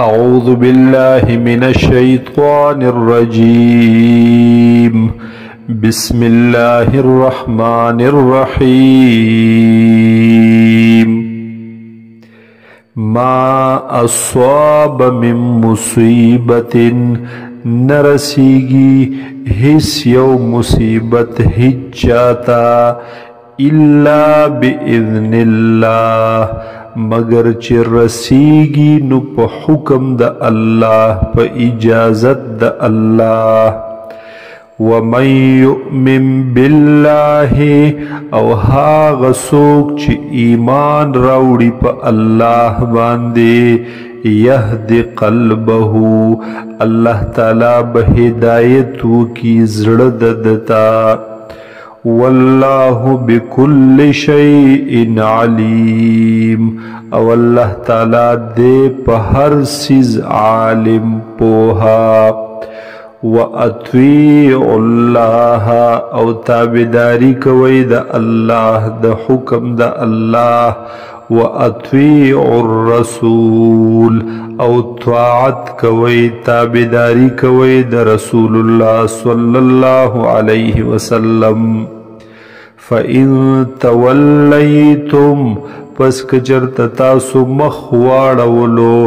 أعوذ بالله من الشيطان الرجيم. بسم الله الرحمن الرحيم. ما أصاب من مصيبة نرسيگي هس يو مصيبت هجاتا إلا بإذن الله مگر چه رسیگی نو پا حکم دا اللہ پا اجازت دا اللہ. ومن یؤمن باللہ او هاغ سوک چه ایمان راوڑی پا اللہ باندے یهد قلبه اللہ تعالی بہدایتو کی زرد دتا. واللہ بكل شیء علیم او اللہ تعالی دے پا ہر سیز عالم پوہا. وَأَطِيعُوا اللَّهَ او تابداری کوئی دا اللہ دا حکم دا اللہ. وَأَطِيعُوا الرَّسُولَ او طاعت کوئی تابداری کوئی دا رسول اللہ صلی اللہ علیہ وسلم. فَإِن تَوَلَّيْتُمْ پس کچرت تاسو مخواڑولو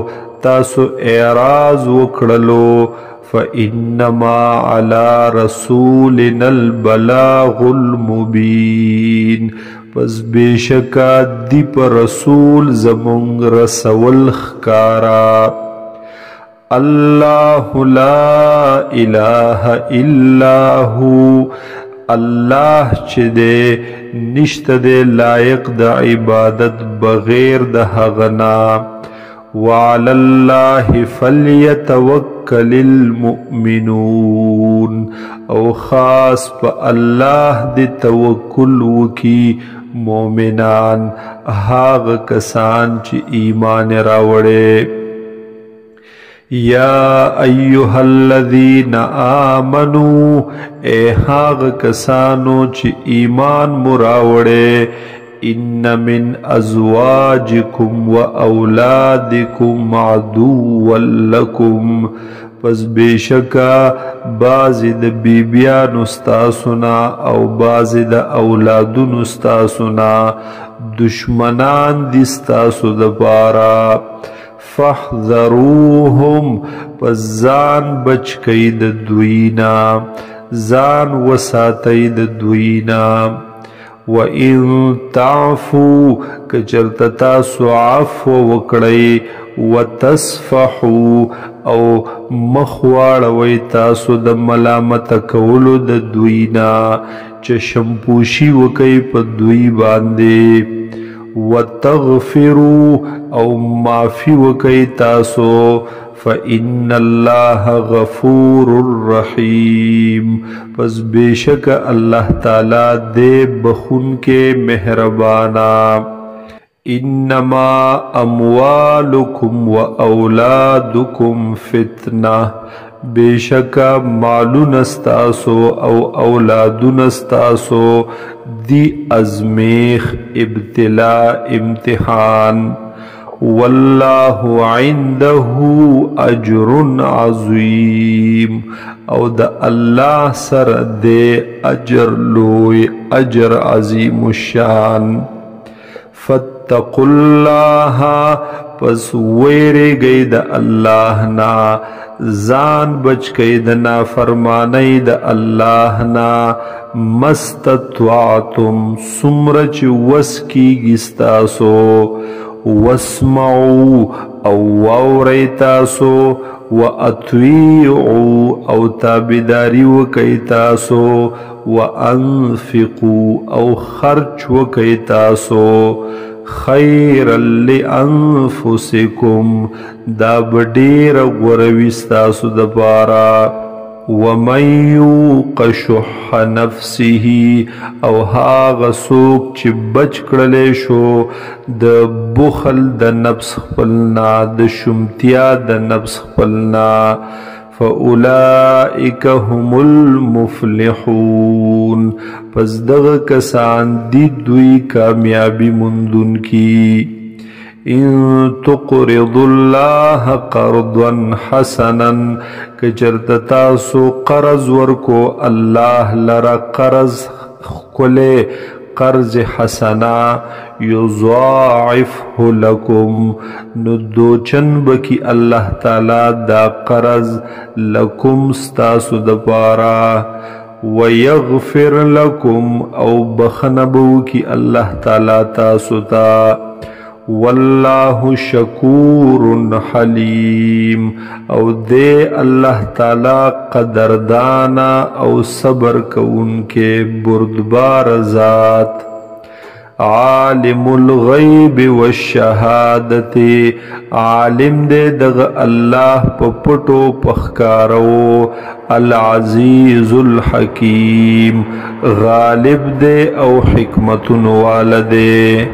تاسو اعراض وکڑلو. فَإِنَّمَا عَلَى رَسُولِنَا الْبَلَاغُ الْمُبِينَ پس بیشکا دی پر رسول زمونگ رسول خکارا. اللہ لا الہ الا ہو اللہ چه دے نشت دے لائق دا عبادت بغیر دا حغنا. وعلى الله فليتوكل المؤمنون او خاص پا اللہ دے توکل وکی مومنان هاغ کسان چی ایمان راوڑے. یا ایوہ الذین آمنوا اے ہاغ کسانو چی ایمان مراوڑے. ان من ازواجکم و اولادکم عدوا لکم پس بیشکا بازی دا بیبیان استاسنا او بازی دا اولادون استاسنا دشمنان دیستاسو دا پارا. فاحذروهم پس زان بچ کئی دا دوینا زان وساتی دا دوینا. وَإِن تَعْفُوا کچرت تاسو عفو وکڑی وَتَصْفَحُوا او مخواڑوی تاسو د ملامت کولو د دوینا چشمپوشی وکی پا دوی باندے. وَتَغْفِرُوا او معافی وکی تاسو. فَإِنَّ اللَّهَ غَفُورٌ رَحِيمٌ پس بیشک اللہ تعالی دے بخون کے مہربانا. انما اموالکم و اولادکم فتنہ بیشک مالون استاسو او اولادون استاسو دی ازمیخ ابتلاء امتحان. واللہ عنده اجر عظیم او دا اللہ سر دے اجر لوی اجر عظیم الشان. فاتقوا اللہ پس ویرے گئی دا اللہ نا زان بچ گئی دا نافرمانی دا اللہ نا. مستطوعتم سمرچ وسکی گستاسو. واسمعوا او واوری تاسو. واطیعوا او تابداری وکی تاسو. وانفقوا او خرچ وکی تاسو. خیرا لانفسکم دا بډیر غورویستاسو د پارا. ومن یوق شح نفسه او هاغ سوک چی بچ کړلې شو د بخل د نفس خپلنا د شمتیا د نفس خپلنا. فَأُولَئِكَ هُمُ الْمُفْلِحُونَ پس دغ کسان دی دوی کامیابی مندن کی. ان تقرض الله قرضا حسنا کچرت تاسو قرض ورکو الله لرا قرض کله قرض حسنا یضاعفه لکم ندوچن بکی اللہ تعالی دا قرض لکم ستاسو دپارا ویغفر لکم او بخنبو کی اللہ تعالی تاسو تا واللہ شکور حلیم او دے اللہ تعالی قدردانا او صبر کون کے بردبار ذات عالم الغیب والشہادت عالم دے دغ اللہ پپٹو پخکارو العزیز الحکیم غالب دے او حکمت والدے